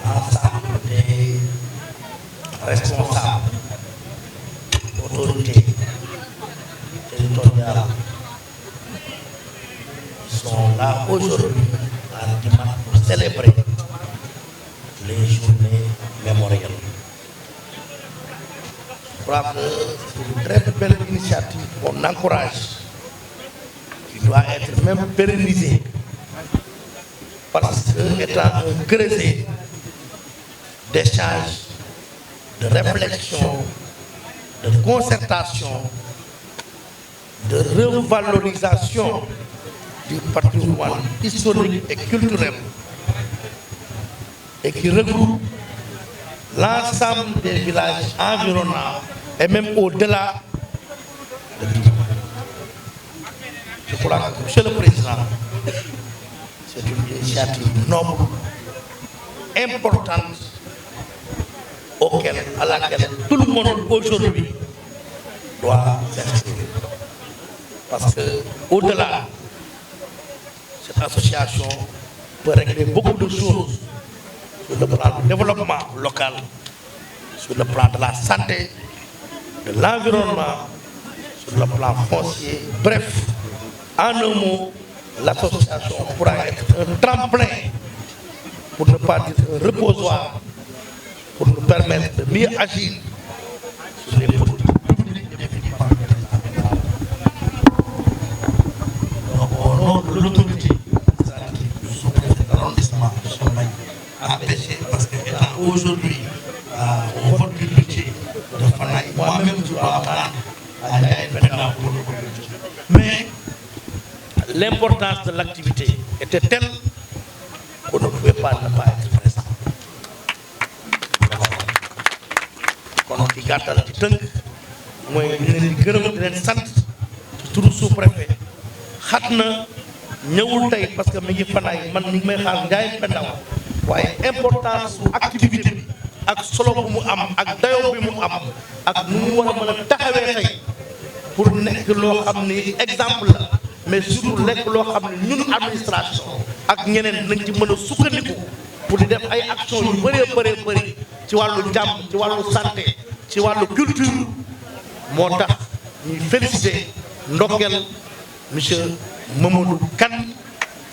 l'ensemble des responsables, autorités territoriales qui sont là aujourd'hui à Ndimat pour célébrer les journées mémorielles. Je crois que c'est une très belle initiative qu'on encourage, qui doit être même pérennisée, parce que étant un creuset d'échange, de réflexion, de concertation, de revalorisation du patrimoine historique et culturel, et qui regroupe l'ensemble des villages environnants et même au-delà de Ndimat. Je crois que, Monsieur le Président, c'est une initiative noble, importante, à laquelle tout le monde aujourd'hui doit s'inscrire. Parce que, au-delà, cette association peut régler beaucoup de choses sur le plan du développement local, sur le plan de la santé, de l'environnement, sur le plan foncier. Bref, en un mot, l'association pourra être un tremplin, pour ne pas dire un reposoir, pour nous permettre de mieux agir sur les politiques publiques de développement. Donc, au nom de l'autorité du sous-préfet de l'arrondissement, à empêcher, parce que aujourd'hui, au vote du budget de Fanaï, moi-même je dois apprendre à aller maintenant pour le budget. Mais l'importance de l'activité était telle qu'on ne pouvait pas ne pas être présent. kon ci gàttal ci tënk mooy di leen di gërëm di leen sant ci turu sous-préfet xat na ñëwul tey parce que mi ngi Fanaay man mi ngi may xaar Ndiaye Pendaw waaye importance su activité bi ak solo bu mu am ak dayoo bi mu am ak nu mu war a mën a taxawee tey pour nekk loo xam ni exemple la, mais surtout nekk loo xam ne ñun administration ak ñeneen nañ ci mën a sukkandiku pour di def ay action yu bëree bëri ci wàllu jàmm, ci wàllu santé, ci wàllu culture. moo tax ñuy féliciter ndokkeel monsieur Mamadou Kane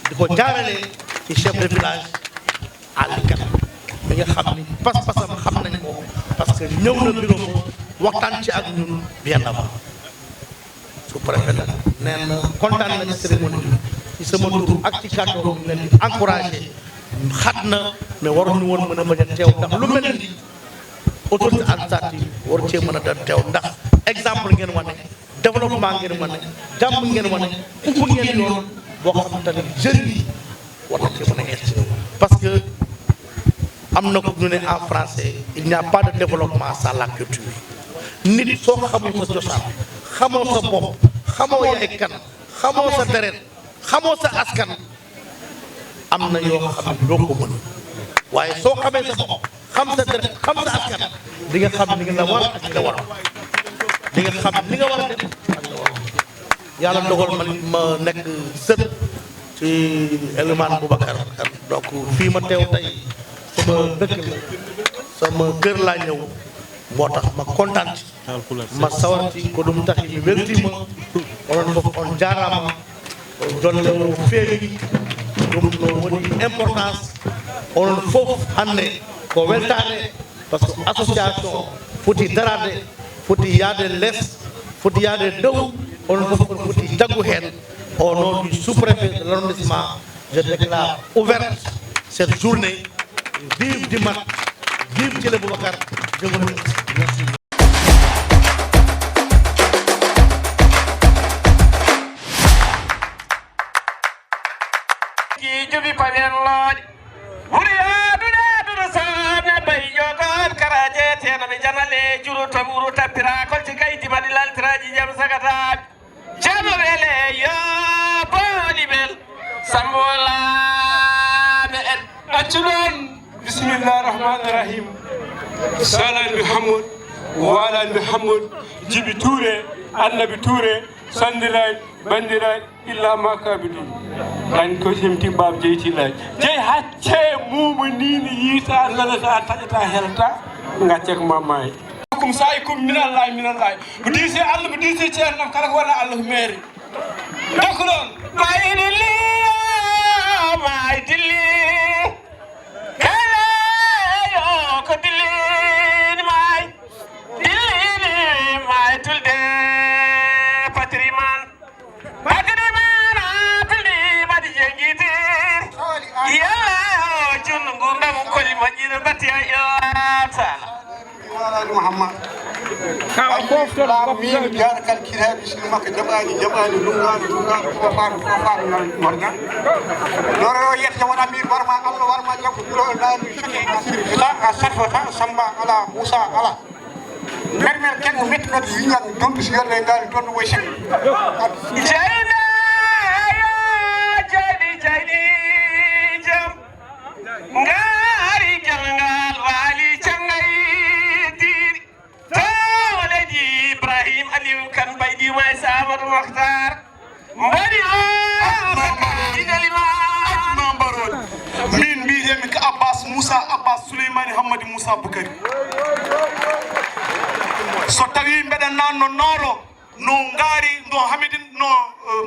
di ko jaarale ci chef de village Ali Kane mi nga xam ni pas-pasam xam nañ ko parce que ñëw na bureau waxtaan ci ak ñun bien avant. sous-préfet la nee na kontaan na ci cérémonie bi ci sama tur ak ci kàddoom ñu leen di encouragé. xat na mais waroon ñu woon mën a bañ a teew ndax lu mel ni autorité administrative war cee mën a da teew ndax exemple ngeen wane, développement ngeen wane, jàmm ngeen wane, ubbi ngeen yoon boo xamante ne jeunes yi war na cee mën a inspiré parce que am na ko ñu ne en français il n'y a pas de développement sans la culture. nit soo xamul sa cosaan, xamoo sa bopp, xamoo yaay kan, xamoo sa deret, xamoo sa askan, am na yoo xam ne doo ko mën waaye soo xamee sa bopp xam sa deret xam sa askan di nga xam ni nga la war ak li nga war di nga xam ni nga war a def ak la war yàlla dogal ma nekk sët ci Elimane Boubacar donc fii ma teew tey sama dëkk la sama kër laa ñëw moo tax ma kontaan ci ma sawar ci ko ɗum tahi mi weltima onon fof on jarama jolle o feewi ɗum ɗo woni importance onon fof hannde ko weltare par ce que association foti darade foti yaade less foti yaade dow onon fof on foti jaggu hen. Au nom du sous-préfet de l'arrondissement, je déclare ouverte cette journée. Vive Ndimat, vive Djily Boubacar. Je vous remercie. Merci. بسم الله الرحمن الرحيم. سلام محمد وعلى محمد جيبي توري النبي توري sandiraɓe bandiraɓe illa makabidu tan ko semti bab jeyti laaj jeey hacce mumu nini yiita lalata taƴata helta gacce ko mammayi kum sayikum minallahi mo diisi Allah mo diisi ceernam kala ko wona Allah ko meeri donc noon mayni li may dilli kala yo ko dillini may tulde patrimoine tulde mbaɗi jengiti yalla junnu ngurdam koli moƴƴino batti a yotala Muhammad ka boftor min jaar kan kirabi sunu makka jabani lungaani ko faam morga doro yetta wada mir warma Allah warma jakku duro naani shiki la asfata samba ala musa ala mermer ken metti kadi yiñan don ci garle ngaari ton way shek jayna jayni jam ngaari jangal wali changay Ibrahim Aliou kan baydi way Samadou Mokhtar mbari min mbiyetemi ko Abbas Moussa Abbas Souleymani Hammadi Moussa Boukari so tawi mbeɗen nanno nooro no ngaari no Hamidine no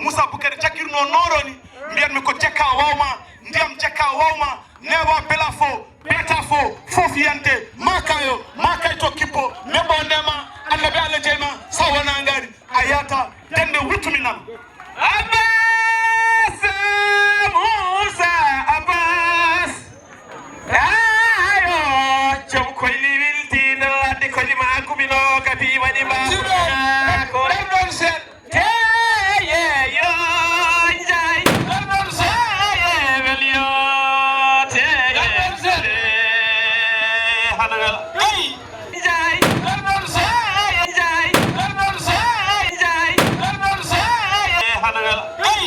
Moussa Boukari cakkirno nooro ni mbiyatmi ko jekka wawma ndiyam jekka wawma newa bela fo beta fo fof yante makayo makay to kippo nebo ndema annabi Allah jeyma sawana ngari ayata dende wuttuminam Abbas Moussa Abbas ayo jom koyli wiltino wadde koyli ma kumino kabi wani ma ko don set teye yo njay don set velio teye hanagal ay njay don set njay don set njay don set hanagal ay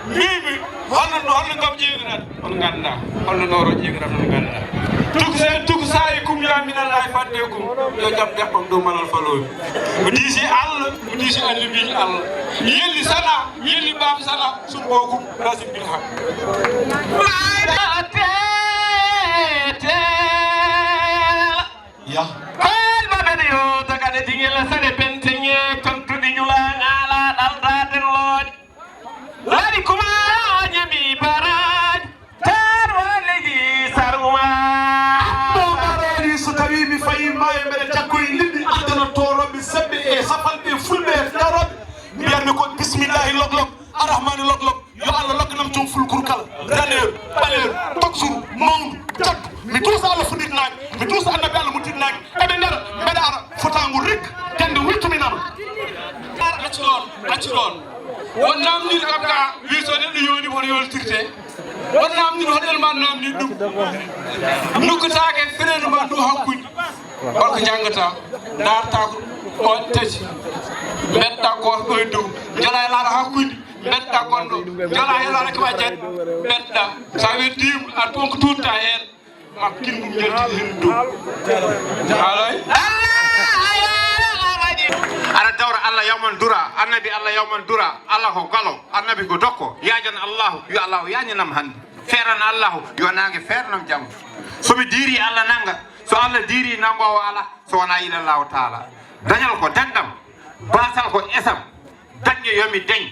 mimi holno ngam jeegirat on ganda holno noro jeegirat on ganda tuk say kum ya minal ay fadde kum yo jam deppam do malal falowi mo disi Allah mo disi Allah bi Allah yelli sana yelli bab sana sumbokum rasim bil haq ya kal babede yo tagade dingela sade pentenye kontude nyula ngala dal daden loj ladi kuma nyami baraj tar walegi saruma so tawi mi fayi maye mbeɗa jakkoye liɗɗi addana toroɓe sebɓe e sapalɓe fulɓe e daroɓe mbiyatmi ko bisimillahi loglog arrahmani loglog yo Allah lokkanam toon fulkour kala daneer ɓaleer toksur mawdu jaggu mi tuusa Allah fuɗitnaki mi tuusa annabi Allah mutitnaki eɓe ndera mbeɗa ara fotangu rik dende wittuminama acci ɗon won namdiri kam ka wi so neɗɗo yoni hono yoltirte won namdiri hoɗel ma namdi ɗum nukkatake frenu ma ɗum hakkude holko janggata darta ko tati mbeɗɗa ko ɗo dow jala e laaɗa hakkude mbeɗɗa gonɗo jala e laaɗa kama jet mbeɗɗa sa weddim a ɗon ko tutta hen makkin ɗum jeltide hen dow alay ara dawra Allah yawman dura annabi Allah yawman dura Allah ko galo annabi ko dokko yajan Allah yo Allah yañanam hande feran Allah yo nangue fernam jam somi diri Allah nanga so Allah diri nangowo ala so wona ila Allah taala dañal ko dandam basal ko esam dañe yomi deñ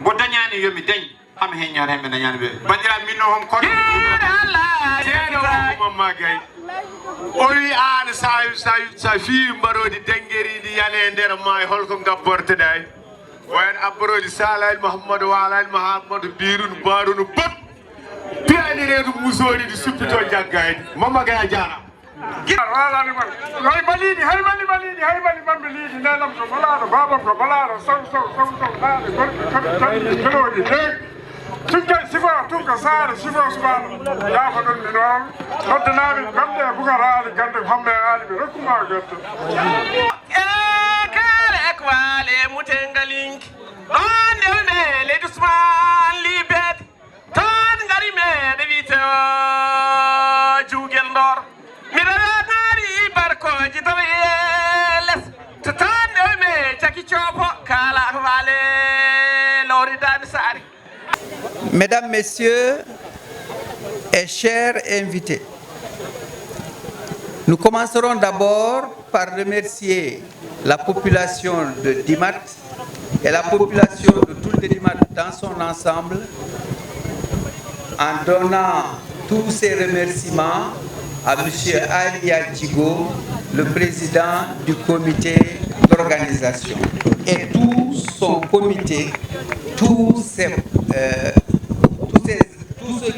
bo dañani yomi deñ am he ñaare me dañani be bandira minno hon ko Allah ceedo mamma gay o wi an sa fi mbarodi dengueridi yale nder may holko gabborte day wayen abborodi salal Muhammadu wa alal Muhammadu birun barunu bot piani redu musori di suppito jaggaydi mamma gay jara walani man hay balini bambe lidi nelam to balado babam ko balado so laade gorko kolodi deg tunka sifa tunka sare sifa subhana ya fa don mi non noddanaami gamde bugaraali gande fambe aali be rokkuma gatto kare ekwale mutengalink on de le dusman libet ton ngari me de vito jugel ndor mi raari barko jitawe les ton me chaki chopo kala wale Mesdames, Messieurs et chers invités, nous commencerons d'abord par remercier la population de Dimat et la population de Toul-de-Dimat dans son ensemble en donnant tous ces remerciements à M. Ali Adjigo, le président du comité d'organisation, et tout son comité, tous ceux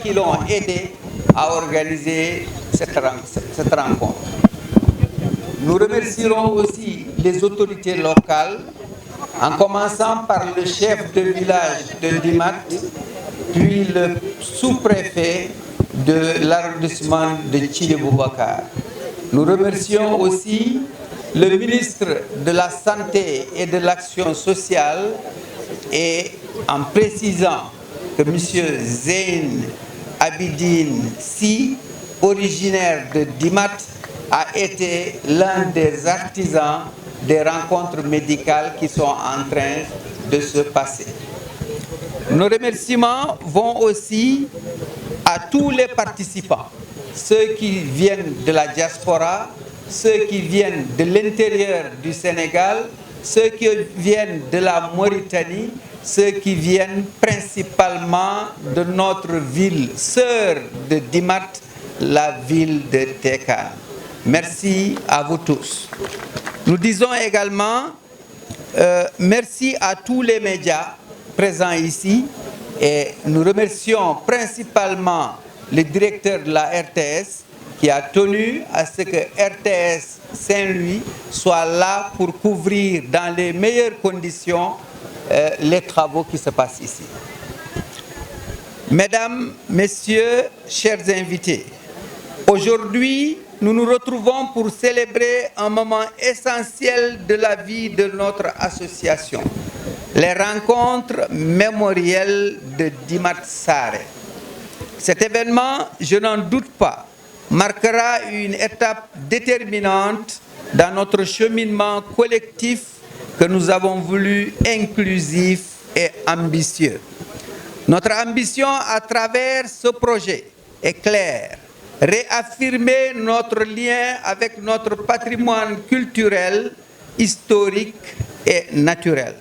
qui l'ont aidé à organiser cette rencontre. Nous remercierons aussi les autorités locales, en commençant par le chef de village de Dimat, puis le sous-préfet de l'arrondissement de Thillé Boubacar. Nous remercions aussi le ministre de la Santé et de l'Action sociale, et en précisant que M. Zeyn Abidine Si, originaire de Dimat, a été l'un des artisans des rencontres médicales qui sont en train de se passer. Nos remerciements vont aussi à tous les participants, ceux qui viennent de la diaspora, ceux qui viennent de l'intérieur du Sénégal, ceux qui viennent de la Mauritanie, ceux qui viennent principalement de notre ville sœur de Dimat, la ville de Tékane. Merci à vous tous. Nous disons également merci à tous les médias présents ici, et nous remercions principalement le directeur de la RTS qui a tenu à ce que RTS Saint-Louis soit là pour couvrir dans les meilleures conditions les travaux qui se passent ici. Mesdames, Messieurs, chers invités, aujourd'hui, nous nous retrouvons pour célébrer un moment essentiel de la vie de notre association, les rencontres mémorielles de Dimat Saré. Cet événement, je n'en doute pas, marquera une étape déterminante dans notre cheminement collectif que nous avons voulu inclusif et ambitieux. Notre ambition à travers ce projet est claire: réaffirmer notre lien avec notre patrimoine culturel, historique et naturel.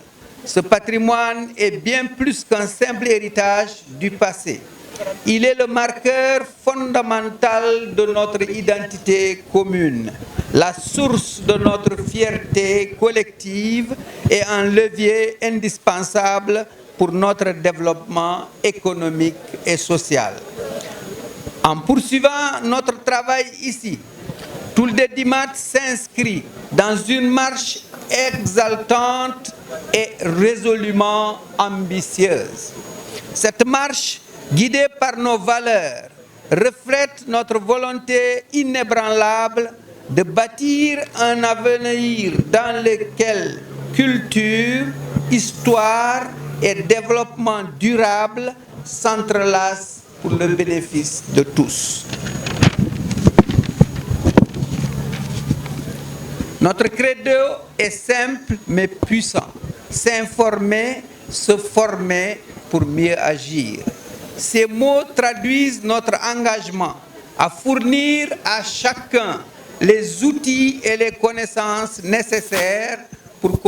Ce patrimoine est bien plus qu'un simple héritage du passé. Il est le marqueur fondamental de notre identité commune, la source de notre fierté collective et un levier indispensable pour notre développement économique et social. En poursuivant notre travail ici, Toul-de-Dimat s'inscrit dans une marche exaltante et résolument ambitieuse. Cette marche, guidée par nos valeurs, reflète notre volonté inébranlable de bâtir un avenir dans lequel culture, histoire et développement durable s'entrelacent pour le bénéfice de tous. Notre credo est simple mais puissant: s'informer, se former pour mieux agir. Ces mots traduisent notre engagement à fournir à chacun les outils et les connaissances nécessaires pour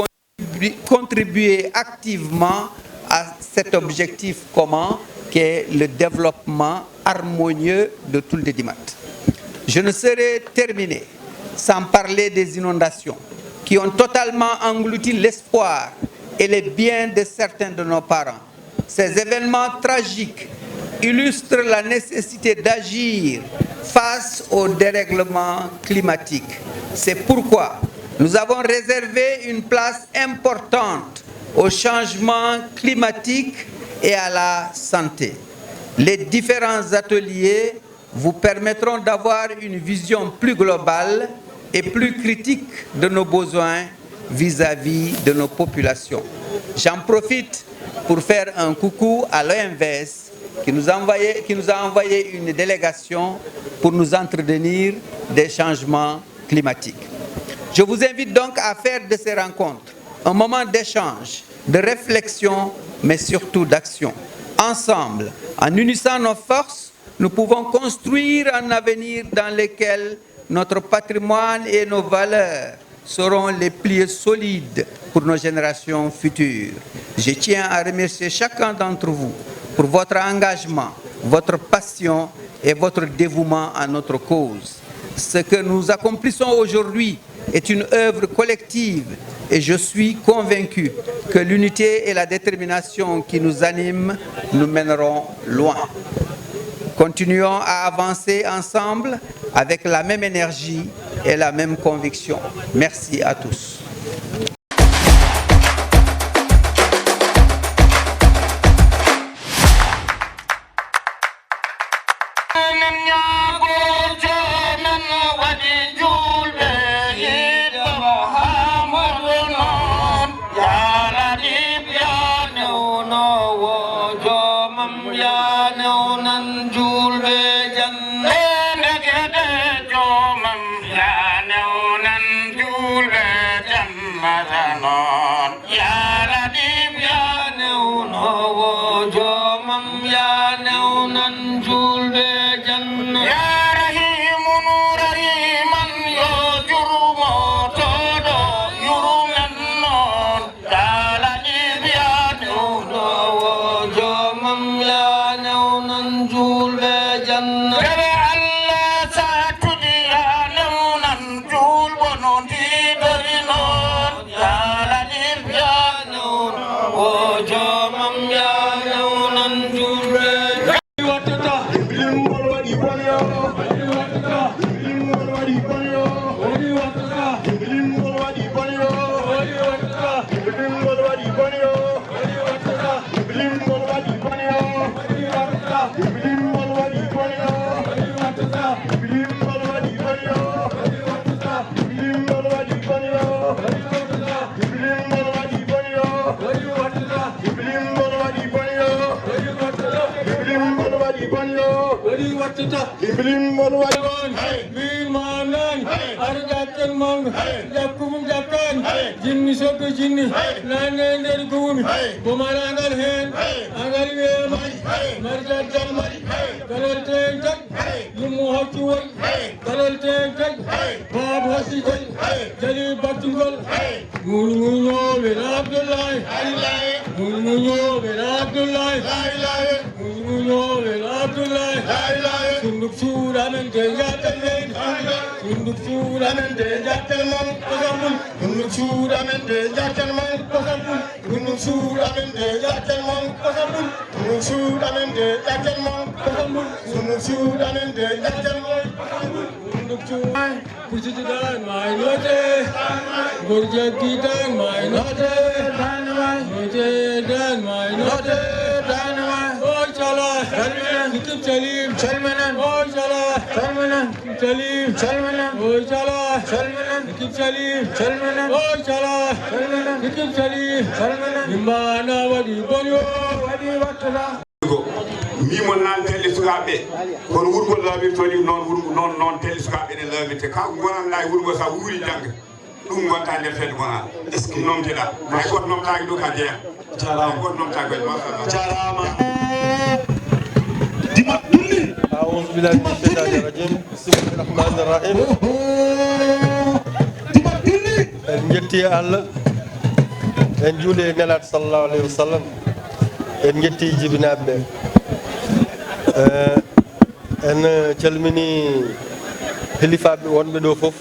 contribuer activement à cet objectif commun qu'est le développement harmonieux de Toul-de-Dimat. Je ne saurais terminer sans parler des inondations qui ont totalement englouti l'espoir et les biens de certains de nos parents. Ces événements tragiques illustrent la nécessité d'agir face au dérèglement climatique. C'est pourquoi nous avons réservé une place importante au changement climatique et à la santé. Les différents ateliers vous permettront d'avoir une vision plus globale et plus critique de nos besoins vis-à-vis de nos populations. J'en profite pour faire un coucou à l'OMVS qui nous a envoyé une délégation pour nous entretenir des changements climatiques. Je vous invite donc à faire de ces rencontres un moment d'échange, de réflexion, mais surtout d'action. Ensemble, en unissant nos forces, nous pouvons construire un avenir dans lequel notre patrimoine et nos valeurs seront les piliers solides pour nos générations futures. Je tiens à remercier chacun d'entre vous pour votre engagement, votre passion et votre dévouement à notre cause. Ce que nous accomplissons aujourd'hui est une œuvre collective et je suis convaincu que l'unité et la détermination qui nous animent nous mèneront loin. Continuons à avancer ensemble avec la même énergie et la même conviction. Merci à tous. Mimo nan telle sukaɓe kono wurgol laɓirtoni non telle sukaɓe ne laɓirte ka gonanɗa e wurgo sa wuuri jangga ɗum gonta nder fedde gonal est ce que nomteɗa hay goto nomtaki ɗo ka jeeya hay goto nomtaki machallah jarama dima ɗulli أعوذ بالله من الشيطان الرجيم بسم الله الرحمن الرحيم en jetti Allah en juuli nelaɗo sallallahu alayhi wa sallam en jetti jibinaɓe en calmini helifaɓe wonɓe ɗo fof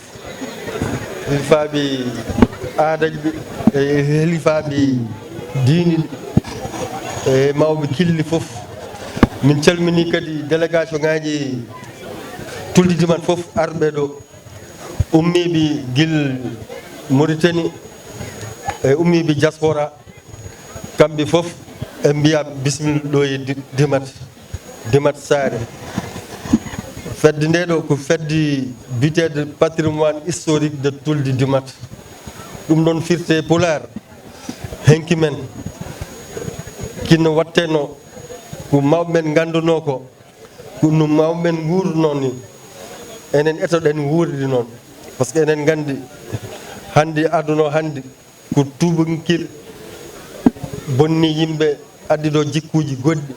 helifaɓe aadaji ɓe e helifaɓe diini e mawɓe killi fof min calmini kadi délégation ngaji tulɗi man fof arɓe ɗo ummiɓe guil Mauritanie e ummiɓe diaspora kamɓe fof e mbiya bisimilla ɗo e dimat Saare fedde nde ɗo ko fedde bitede patrimoine historique de tulde dimat ɗum ɗon firte Pulaar henki men kinno watteno ko mawɓe men ganduno ko no mawɓe men guurduno ni enen etoɗen wuurde noon par ce que enen gandi hande aduna hande ko tubankil bonni yimɓe addi ɗo jikkuji goɗɗi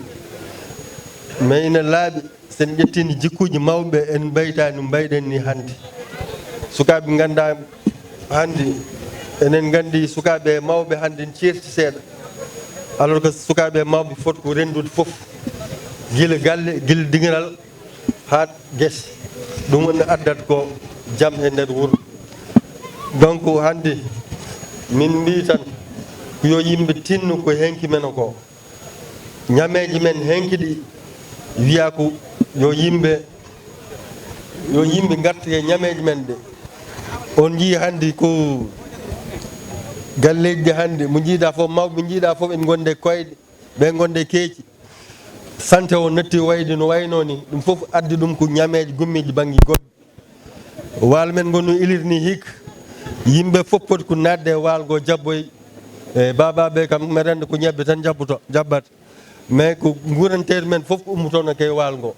mais ina laaɓi sen ƴettini jikkuji mawɓe en mbaytani mbayɗen ni hannde sukaaɓe ganda hannde enen gandi sukaaɓe mawɓe hannde n ceerti seeɗa alors que sukaaɓe mawɓe foti ko rendude fof gila galle gila dingiral haa gese ɗum woni addat ko jam e nder wuro donc hannde min mbi tan yo yimɓe tinno ko henki men ko ñameji men henki ɗi wiya ko yo yimɓe garta e ñameji men ɗe on jii hannde ko galleji ɗi hannde mo jiiɗa fof mawɓe jiiɗa fof en gonde koyɗe ɓe gonde keeci sante o natti wayde no wayno ni ɗum fof addi ɗum ko ñameji gummiji banggue goɗɗo waalo men gonno ilirni hikka yimɓe fof poti ko nadde e waalgo jabboy e babaɓe kam mi rende ko ñebbe tan jabbata mais ko guranteɗe men fof ko ummotono kay waalgo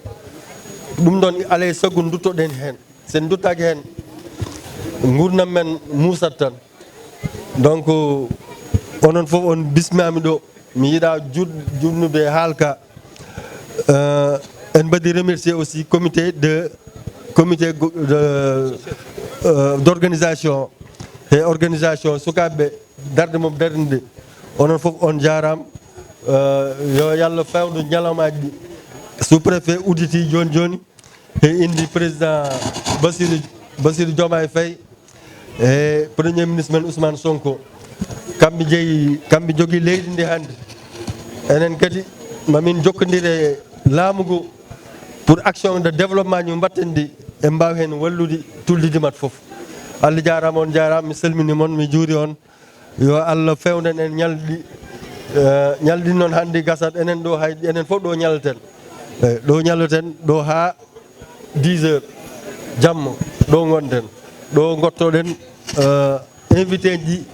ɗum ɗon alay saago duttoɗen hen sen duttaki hen gurdam men musat tan donc onon fof on bismami ɗo mi yiiɗa jutnude haalka en mbaɗi remercier aussi comité d'organisation et organisation sukaɓe darde mom darde nde onon fof on jarama yo yallah fewdo ñalawmaji ɗi sous préfet udditi joni joni e indi président Bassirou Diomaye Faye e premier ministre men Ousmane Sonko kamɓe jogui leydi ndi hannde enen kadi mamin jokkodire laamu ngu pour action de développement ñu mbatten ndi e mbaw hen wallude tuldidi mat foof Allah jarama on jarama mi salmini moon mi juuri on yo Allah fewnen en ñalɗi noon hannde gasat enen ɗo hay enen fof ɗo ñalaten ɗo ñalaten ɗo ha 10 heures jamma ɗo gonten ɗo gottoɗen invité ji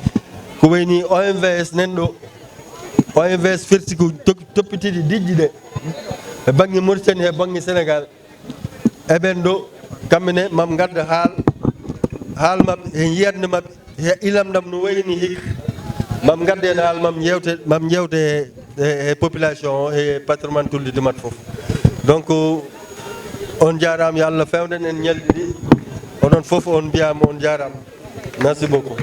ko wayni OMVS nen ɗo OMVS firti ko toppitiɗi dijji ɗe e banggue Mauritanie e banggue Sénégal eɓen ɗo kamɓene mam gadda haal mabɓe e yiyatde mabɓe e ilamdam no wayni hikka mam gadde hen haal mam jewte e population e patrimoine tuldide mat foof donc on jarama yo Allah fewnen en ñalɗi ɗi onon fof on mbiyama on jarama merci beaucoup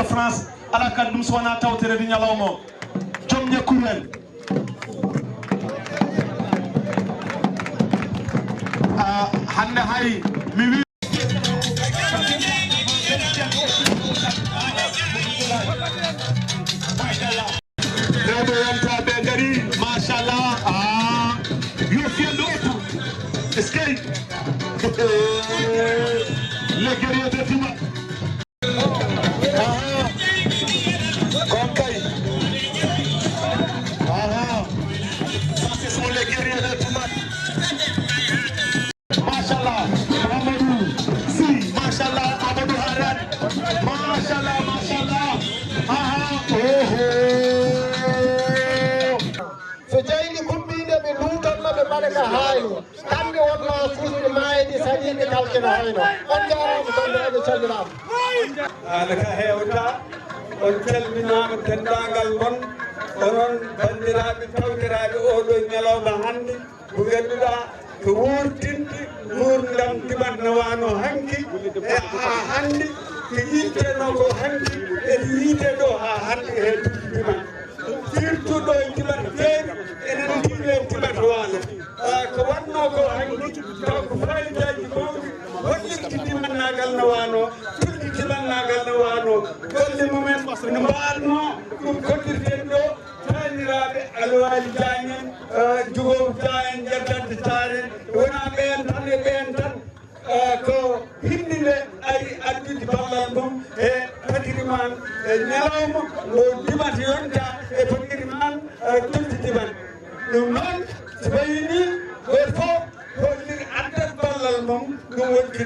France ala kad ɗum sowona tawtere di ñalawma joom ñekkumen hande hay mi wi rewɓe yantaɓe gari machallah yo fiyallu etu est ce que les guerriers de Fima kamɓe wonno fusɓe mayɗi saɗiɓe kalkina hayno on jarama tonde eɓe calminama haala ka hewta on calminama dendagal mon onon bandiraɓe tawtiraɓe oɗo ñalawma hande ko ganduɗa ko wurtinde gurdam timanno wano hanki e ha hande ko yiteno ko hanki eɗe yiite ɗo ha hande e timan surtout ɗo e timan feewi enen ndiɓe timan waalo ko wanno ko hanki taw ko fayidaji mawɗi hollirti timannagal no wano turɗi timannagal no wano golle mumen no mbanno ɗum koddirten ɗo taniraɓe alwali dañen jugow da en jaddande taren wona ɓen tan e ɓen tan ko hindinde ari addude ballal mum e fatiriman ñalawma mo dimata yonta e fatiriman tulti diman ɗum noon so wayi ni goto fof hollir addat ballal mum ɗum woni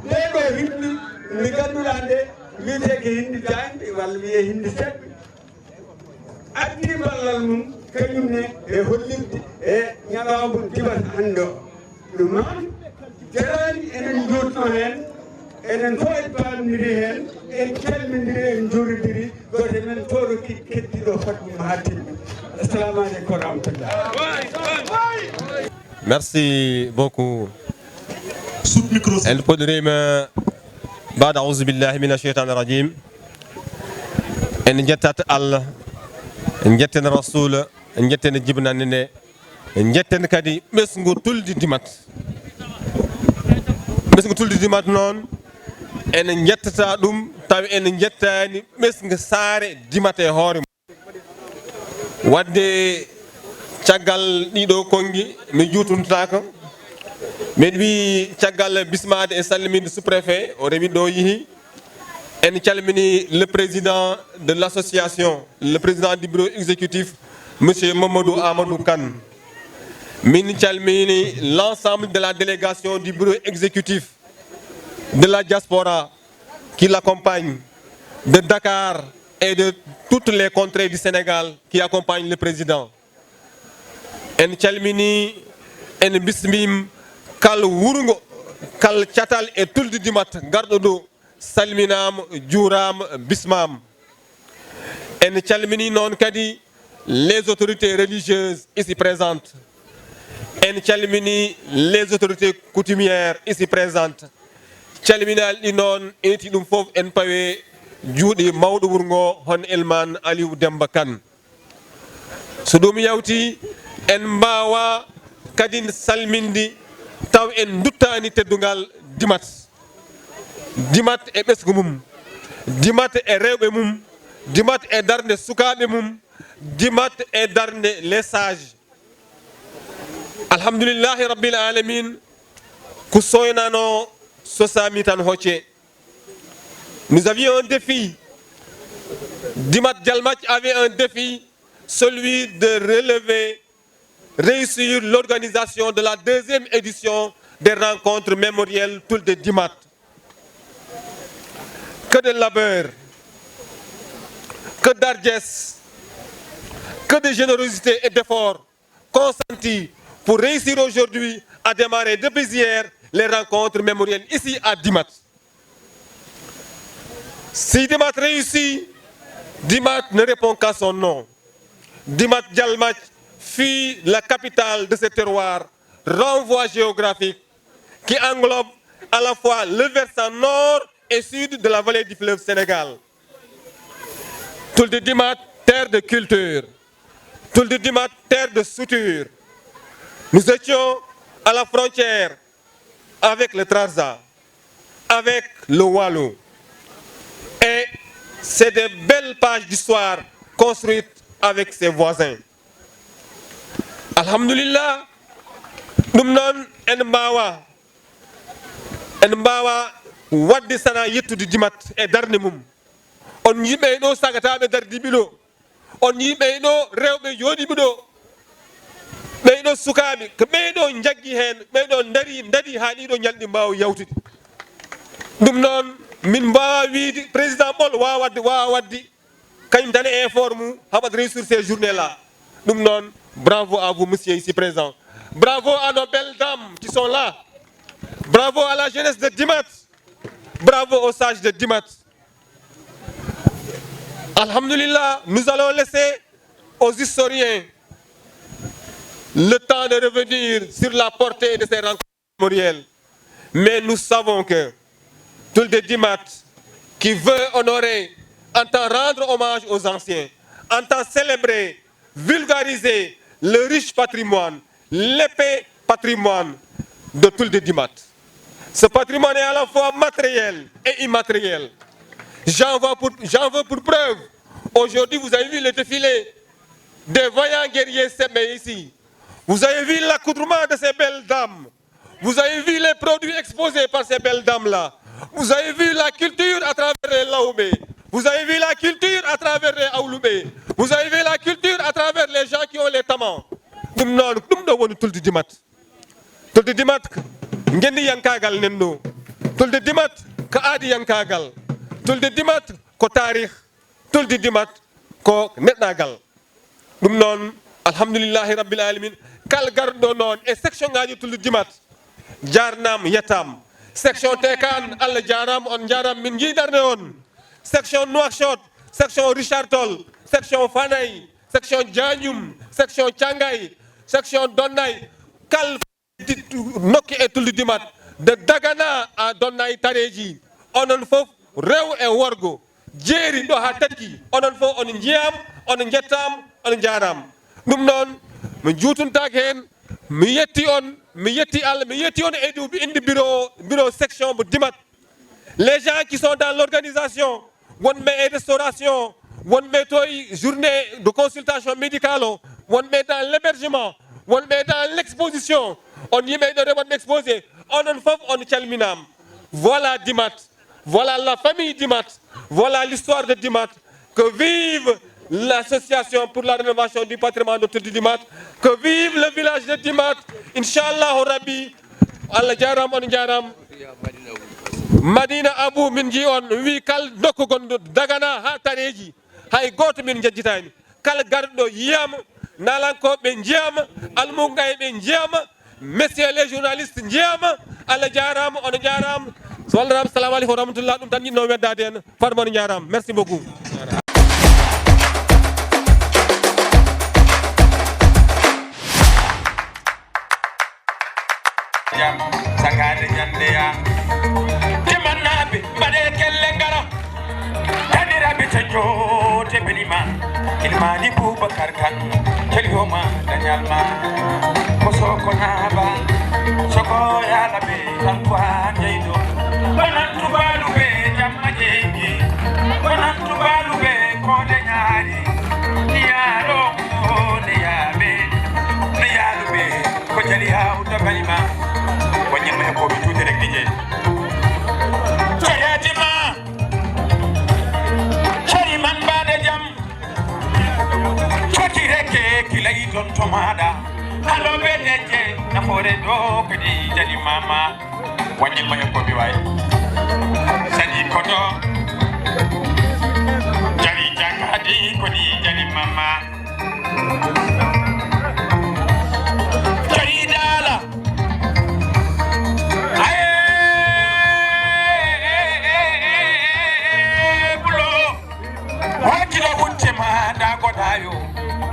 ndeɗo hindi ndi ganduɗa nde wiyeteke hindi jangde walla wiye hindi seɓɓe addi ballal mum kañumne e hollirde e ñalawma diman hande o ɗum noon jarani enen jotno hen enen fof en pamdiri hen en calmidiri en juridiri goto men toro keddiɗo fatɗum ha timmi. Assalamu aleykum wa rahmatullah. Merci beaucoup. القدريم بعد أعوذ بالله من الشيطان الرجيم إن جتت الله إن جتن الرسول إن جتن جبنا نني إن جتن كدي مسنغو تولدي ديمات مسنغو تولدي ديمات نون إن جتتا دوم تاوي إن جتاني مسنغ ساري ديمات هوري wadde caggal ɗiɗo kongi mi juutuntaka min wi caggal bismade e salminde sous-préfet o rewi ɗo yihi en calmini le président de l'association le président du bureau exécutif monsieur Mamadou Amadou Kane min calmini l'ensemble de la délégation du bureau exécutif de la diaspora qui l'accompagne de Dakar et de toutes les contrées du Sénégal qui accompagnent le président. En calmini, en bismim, kal wurungo, kal chatal et tout le dimat, gardodo, salminam, juram, bismam. En calmini non kadi, les autorités religieuses ici présentes. En calmini, les autorités coutumières ici présentes. Calminal inon, initidum fof en pawe, juuɗe mawɗo wuro ngo hon elman Aliou Demba Kane so ɗum yawti en mbawa kadi salminde taw en duttani teddugal dimat dimat e ɓesgu mum dimat e rewɓe mum dimat e darde sukaɓe mum dimat e darde les sages alhamdulillahi rabbil alamin ko soynano so sami tan hocce. Nous avions un défi. Dimat Djalmach avait un défi, celui de réussir l'organisation de la deuxième édition des rencontres mémorielles Toul-de Dimat. Que de labeur, que d'argesse, que de générosité et d'efforts consentis pour réussir aujourd'hui à démarrer depuis hier les rencontres mémorielles ici à Dimat. Si Dimat réussit, Dimat ne répond qu'à son nom. Dimat Djalmach fut la capitale de ce terroir, renvoi géographique qui englobe à la fois le versant nord et sud de la vallée du fleuve Sénégal. Toul-de Dimat, terre de culture. Toul-de Dimat, terre de suture. Nous étions à la frontière avec le Trarza, avec le Waalo. Et c'est de belles pages d'histoire construites avec ses voisins. Alhamdulillah, nous non en mbawa wadde sana yettude Dimat e darde mum. On yimɓe ɗo sagataɓe dardiɓe ɗo. On yimɓe ɗo rewɓe joɗiɓe ɗo. ɓeyɗo sukaɓe ko ɓeyɗo jaggi hen ɓeyɗo daari ha ɗiɗo ñalɗi mbawa yawtude. Ɗum noon min mbawa wiide président ɓol wawa wadde kañum tan e effort mum haɓat réussir ces journées là. Ɗum noon bravo à vous monsieur ici présent. Bravo à nos belles dames qui sont là. Bravo à la jeunesse de Dimat. Bravo aux sages de Dimat. Alhamdulillah, nous allons laisser aux historiens le temps de revenir sur la portée de ces rencontres mémorielles. Mais nous savons que Toul-de Dimat, qui veut honorer, entend rendre hommage aux anciens, entend célébrer, vulgariser le riche patrimoine, l'épais patrimoine de Toul-de Dimat. Ce patrimoine est à la fois matériel et immatériel. J'en veux pour preuve. Aujourd'hui, vous avez vu le défilé des voyants guerriers sémés ici. Vous avez vu l'accoutrement de ces belles dames. Vous avez vu les produits exposés par ces belles dames-là. Vous avez vu la culture à travers les Laoumé. Vous avez vu la culture à travers les Aouloumé. Vous avez vu la culture à travers les gens qui ont les tamans. Nous n'avons tout le dimat. Tout le dimat, ngendi yankagal nenno. Tout le dimat, ka adi yankagal. Tout le dimat, ko tarikh. Tout le dimat, ko netnagal. Nous non, alhamdulillahi rabbil alamin. Kal gardo non et section ngaji tout le dimat. Jarnam yatam. Section Tekan, Al Jaram, on Jaram Mingi Darneon. Section Nouakchott, section Richard Toll, section Fanay, section Djanyum, section Tchangay, section Donnay, Kal Noki et tout le dimat. De Dagana à Donnay Tareji, on en faut Rew et Wargo. Jerry do Hataki, on en faut on Ndiam, on Njetam, on Jaram. Nous non, Mjutun Tagen, Miyeti on. Mais on est in the bureau section de Dimat. Les gens qui sont dans l'organisation, on met restauration, on met journée de consultation médicale, on met dans l'hébergement, on met dans l'exposition, on y met dans l'exposé, on en fait on calminam. Voilà Dimat, voilà la famille Dimat, voilà l'histoire de Dimat. Que vive l'association pour la rénovation du patrimoine de Dimat, que vive le village de Dimat, Inch'Allah Rabbi, Allah Jaram on Jaram, Madina Abu Minji on, oui, Kal Dokugon Dagana Hatareji, Hay Got Min Jajitani, Kal Gardo Yam, Nalanko Benjam, Almungay Benjam, messieurs les journalistes Njam, Allah Jaram on Jaram, Salam alaikum wa rahmatullah, Dani no Daden, Farman Jaram, merci beaucoup. Sakade Yandeya Timanabi, Bade Kelengara, Tanira Bichajo, Tebelima, Ilmani Bubakar Khan, Telioma, Danyalma, Kosoko Naba, Soko Yalabe, Tantuan Jado, Banantu Balube, Jamajeji, Banantu Balube, Kodenyari, Niaro, Niabe, Nialube, Kojalia, Utabalima. Wanya me ko bitu de rek DJ Chayatima Chari man bade jam Choti reke kilay don tomada Halo bedeje na fore do kedi jali mama Wanya me ko bi way Sadi kodo Jali jakadi kodi jali mama Chari dala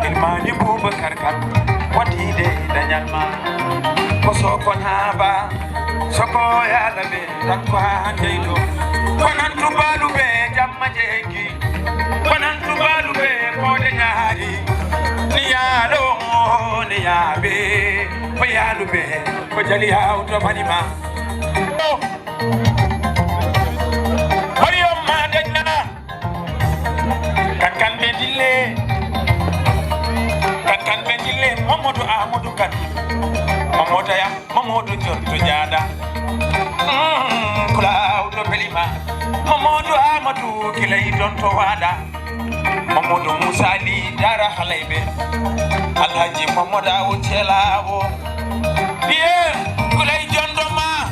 Ilmani Bubakar Khan, wati de Danyalma, Kosoko Naba, Soko Yalabe, Takwa Jaido, Konantu Balube, Jamajeki, Konantu Balube, Kodenyari, Nialo, Niabe, Payalube, Kojali out of Anima. Mario Madena, Kakan Bedile. Kan bendile Mamadou Amadou Kan Mamadou ya Mamadou Jonto Jada Kula ulo belima Mamadou Amadou kilay donto wada Mamadou Moussa Li dara halaybe Alhaji Mamadou Awu Chelabo Bien kulay jondoma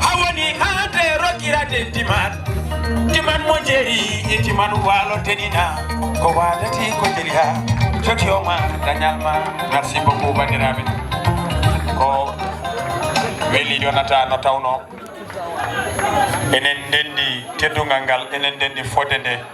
Hawani hade rokira de Diman mojeri Diman walo tenina Ko wadati ko jeliha Chotioma Danyalma, merci beaucoup Bandirabe. Ko Weli Jonathan Notauno. Enen dendi tedungangal, enen dendi fodende.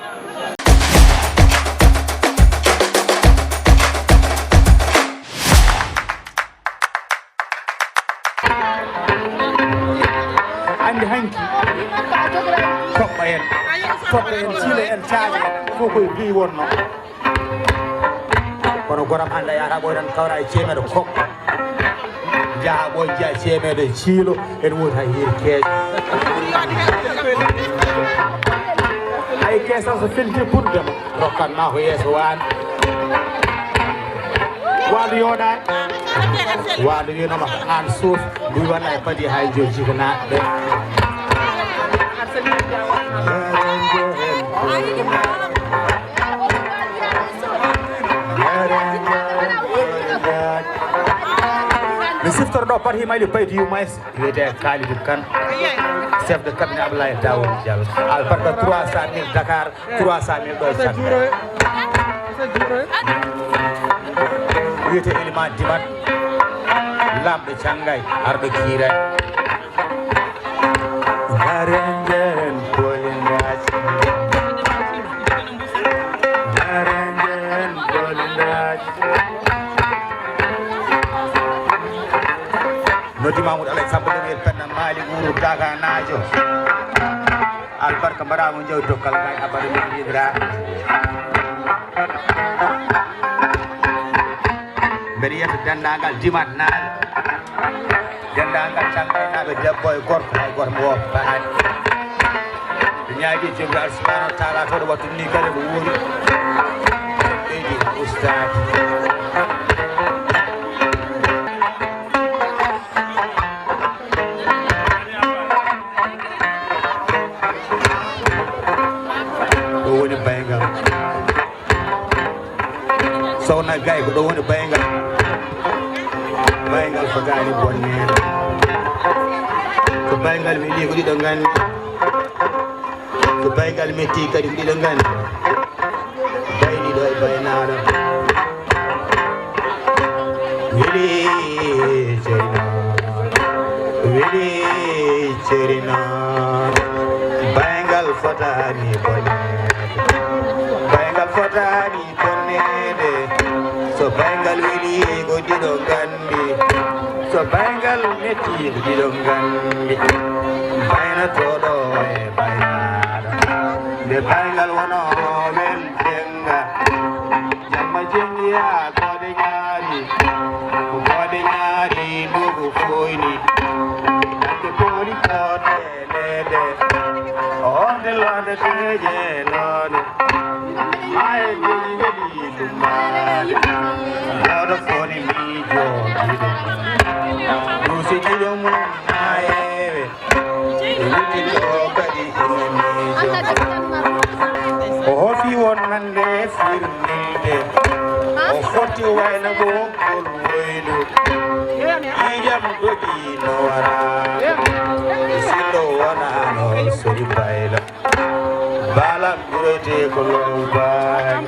Andi hanki. Koppa en sile en taaji ko koy bi wonno. Kono goram hande yata ɓoy tan kawra e ceemeɗe kokko jaaha ɓoy jeeya ceemeɗe ciilo en wota hiir keejo hay keesan so felti ɓurdema rokkatma ko yeeso waande waandu yooɗani waandu winoma ko an suuf mbi wona e paadi hay joni jiko naɓe ɓe mi siftorɗo pat himayli payti UMS wiyete Kalidou Kane chef de cabinet Abdoulaye Daouda Diallo albarka 300 000 Dakar 300 000 ɗo Sangal wiyete Elimane Dimat lamɗo Cangay arɗo Kiray garenjen polindaji garenjen polindaji noddi Mamoudou Alay Samba Lewel penna maali wuro Daga Najo albarka mbaɗamo jaw dokkal kay abade min yidra mbeɗa yiyata dendagal Dimat naaɓe dendagal Cangay naaɓe debbo e gorko hay goto mo woppaani ɓe ñaagi jomri Allah subahanahu wa taala toɗo wattu ni kadi mo wuuri ɓeydi ustadi ɗo woni baygal sowna gay ko ɗo woni baygal baygal fotani bonnede so baygal mi ɗi ko ɗiɗo gandi so baygal metti kadi ko ɗiɗo gandi bayɗiɗo e baynaɗo weeli cerina weeli cerina baygal fotani bonnede baygal fotani bonnede so baygal weeli ko ɗiɗo gandi so baygal metti ko ɗiɗo gandi baynatoɗo e baynaɗo nde baygal wono wel jenga jamma jengiya kode ñaari ko kode ñaari ndugu foyni dande poli kote lede onde londe teje lode maye jeyi weɗi ɗumade oɗo foni miijo ɗiɗo duusi ɗiɗo mum nayewe wittiɗo kadi ine miijo o hofi won hande firnilde o foti wayno ɓoggol woylu ƴiƴam dogi no wara sillo wonano sori bayla balam ɓurete ko lowbani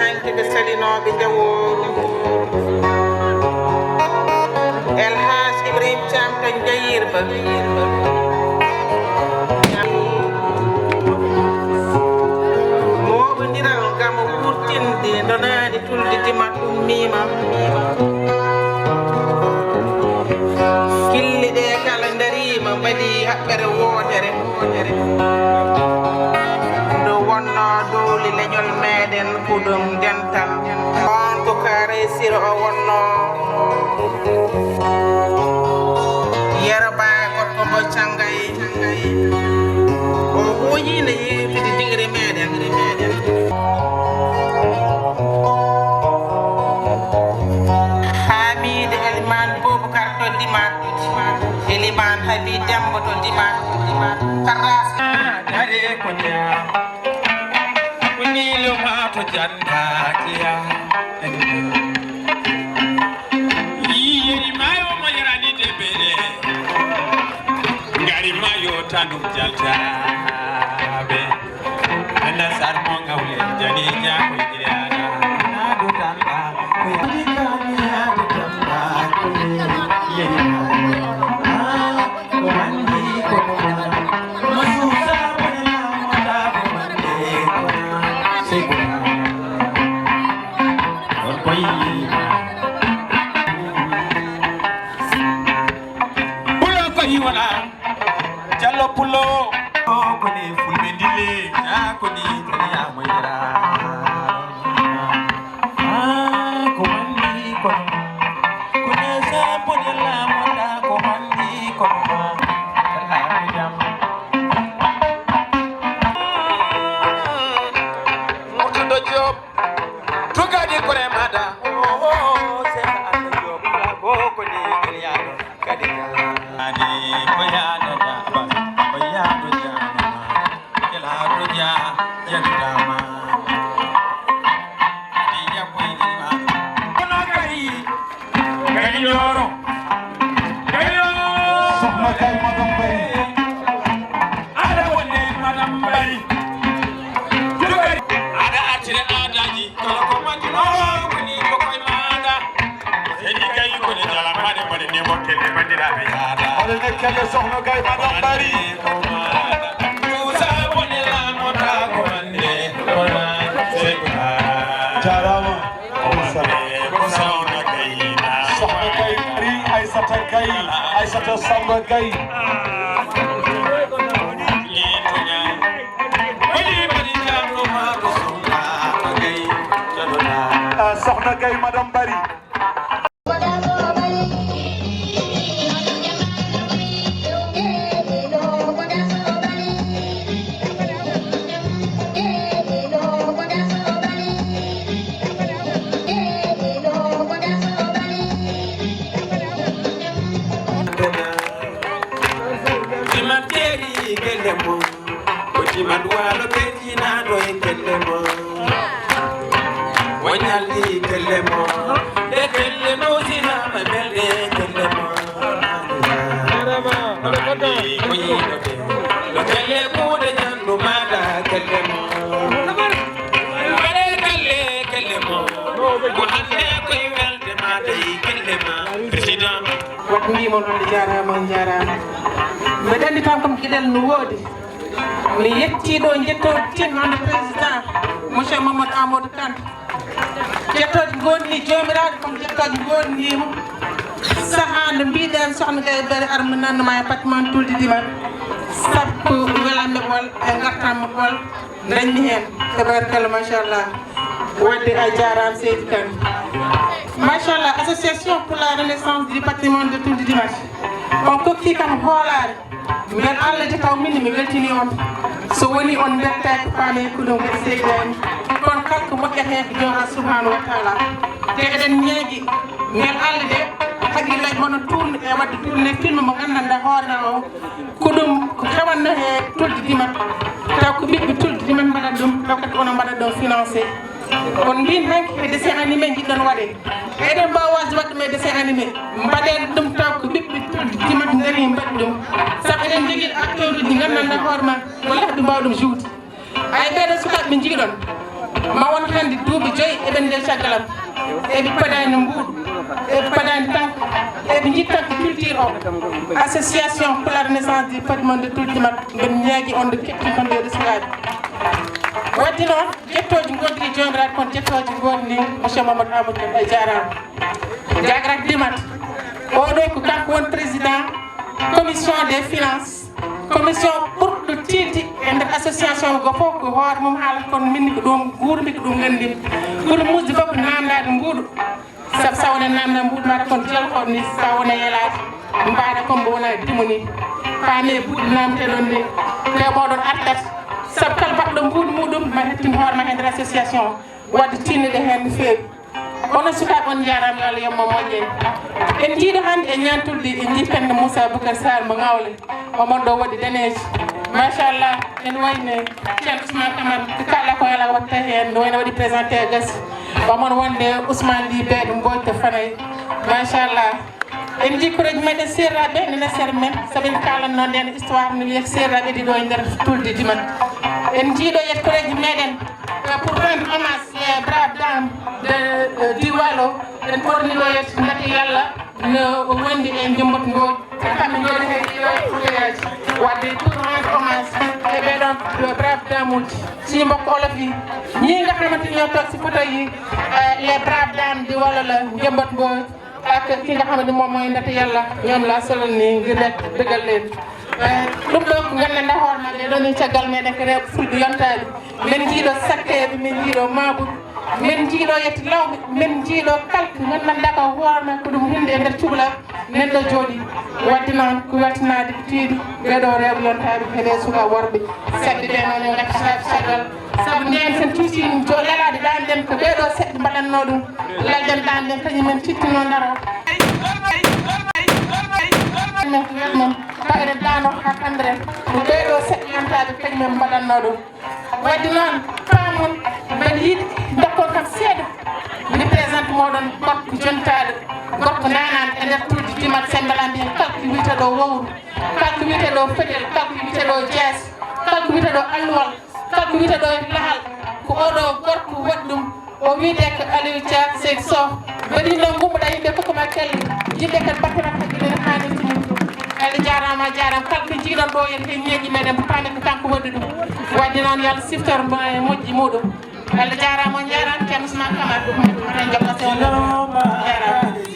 hanke ɓe salinoɓe jaworu Elhaj Ibrahim Thiam tan jayirba moɓodiral gam wurtinde donani tulde dimat ummima kille ɗe kala darima mbaɗi haɓɓere wotere nde wonno dowli leñol meɗen huɗum dental on ko ka reysir o wonno yerba gorko mo cangay o ɓooyino yewtude digre meɗen Hamide Eliman Boubacar to Dimat Eliman Habi Demba to Dimat Karas dare ko nya kunilo ma to janda kiya yi mayo mo yarani de bele ngari mayo tanum jalta be ana sar mo ngawle jani nya ko jirana na do tanda ko yadika ni hadu tanda ko yi pulo ko ni fulbe dile ya ko ni tariya moyra ko mandi ko ne sa ponela mata ko mandi ko ha jam murtudo job tugadi ko remada se ando job ko ni tariya kadi ani ko ya dada kelle soxna gay madam bari jarama soxna gay ari Aïssata Samba Gay soxna gay madam bari Madwalo betina do ekelemo wanyali kelemo de kelemo sina mabelde kelemo mami kuyino de lo kelemo de jandu mada kelemo bare kelemo ko hande ko yelde mada kelema president wakndi mon jarama me dandi tam kam kidel no wodi mi yettiɗo jettoɗo tin hande président monsieur Mamadou Amadou Kane jettoɗe gonni jomiraɗo kam jettoɗe gonnima saaha nde mbiɗen sohna Gaye Bari armi nannuma e département tulde Dimat sappo welamɓe ɓol e gartamɓe ɓol dañmi hen tabarakalla machallah wadde a jarama Seydi Kane machallah association pour la renaissance du patrimoine de tulde Dimat on kokki kam hoolare mbiɗen Allah de taw minne mi weltini on so woni on bettaki faame ko ɗum waɗi seydani kono kala ko moƴƴata ko jomra subhanahu wa taala te eɗen ñeegui mbiɗen Allah de haqqillaji mono tourne e wadde tourne film mo gandanɗa hoorema o ko ɗum ko hewanno e tulde Dimat taw ko ɓiɓɓe tulde Dimat mbaɗat ɗum taw kadi onon mbaɗat ɗum financé on mbin hanki e dessin animé jiɗɗon waɗe eɗen mbawa wasde wadde ɗum e dessin animé mbaɗen ɗum taw ko ɓiɓɓe tulde Dimat daari mbaɗi ɗum saabu eɗen jogui acteur uji gandanɗa hoorema walla ɓe mbawa ɗum juude ay ɓeɗo sukaɓe ɓe jiiɗon ma won hande duuɓi 5 eɓen nder caggalam eɓe paɗani mbuuɗu eɓe paɗani tank eɓe jittanko culture o association pour la renaissance du patrimoine de Tuldimat mben ñaagui on de kettiton nde sukaɓe wadde noon jettoji gondiri jomiraɗo kono jettoji gonni monsieur Mamadou Amadou e jarama jagrat dimat oɗo ko kanko woni président commission des finances commission ɓurɗo tilti e nder association go fof ko hoore mum haalata kono minni ko ɗum guurmi ko ɗum gandimi ɓuuri musde fof ko namdade mbuuɗo saabu sa wona namda mbuuɗo mata kono jelkoɗo ni sa wona yelade mbaɗa comme mbo wona dimo ni paami e buuɗi namteɗon ni keɓoɗon artat saabu kala baɗɗo mbuuɗo muɗum ma hettin hoorema e nder association wadde tinnude hen no feewi onon sukaɓe on jarama yo Allah yomma moƴƴe en jiiɗo hande e ñantulde e jipende Moussa Boucar Sarr mo Ngawle omon ɗo waɗi daneji machallah en wayne ceerno Ousmane Camara ko kalɗa ko ala watta hen no wayno waɗi présenté e gassi omon wonde Ousmane Ly Beeɗo Mbodj Fanaye machallah en jikkoreji meɗen serraɓe nene sere men saabu en kalanno nden histoire no wiya serraɓe ɗiɗo e nder tulde Dimat en jiiɗo yettoreji meɗen pour rendre hommage les braves dames de Diwalo en ɓorniɗo yetto ndati yalla no wondi e Dimbot Mbodj kamɓe joni he ɗiɗoyaji wadde pour rendre hommage e ɓeɗon brave dame uji si mbokko olof yi ñi nga xamante ñoo toog si photo yi les braves dames Diwalo la Dimbot Mbodj ak ki nga xamante moom mooy ndati yalla ñoom la solal ni ngir rek dëggal leen ɗum ɗo ko gandanɗa hoore maɓɓe ɗon e caggal meɗen ko rewɓe fulɓe yontaɓe min jiiɗo sakkeɓe min jiiɗo mabudu min jiiɗo yetti lawɓe min jiiɗo kalko gandanɗa ko hoorema ko ɗum hinde e nder cuɓalaɓe nen ɗo jooɗi wadde noon ko weltanade ko tiiɗi ɓeɗo rewɓe yontaɓe heeɗe suka worɓe seɗɗe ɓe noon yo gaccitaɓe caggal saabu nden sen cuusi jo lelade ɗan ɗen ko ɓeɗo seɗɗe mbaɗanno ɗum lalɗen ɗan ɗen kañumen cittino daro men ko welmum taw eɗen ɗano ha kandren ko ɓeɗo seɗɗe yontaɓe kañumen mbaɗanno ɗum wadde noon pamon mbeɗa yiiɗi dokkon kam seeɗa mbiɗa présente moɗon gorko jontaɗo gorko nanade e nder tulde Dimat sembala mbiyen kalko wiyteɗo wowru kalko wiyteɗo feɗel kalko wiyteɗo jees kalko wiyteɗo alluwal kalko wiyteɗo lahal ko oɗo gorko waɗi ɗum o wiide ko Aliou Dia Seydou Sow mbaɗi noon gummoɗa yimɓe kokoma kelle yimɓe kadi battirata ɗinen hannirtini Allah jarama jarama kala ko jiiɗon ɗo en he ñeeƴi meɗen mo paami ko kanko waɗi ɗum wadde noon yo Allah siftoro e moƴƴi muɗum Allah jarama on jarama ceerno Ousmane Camara tan jokka sewo jarama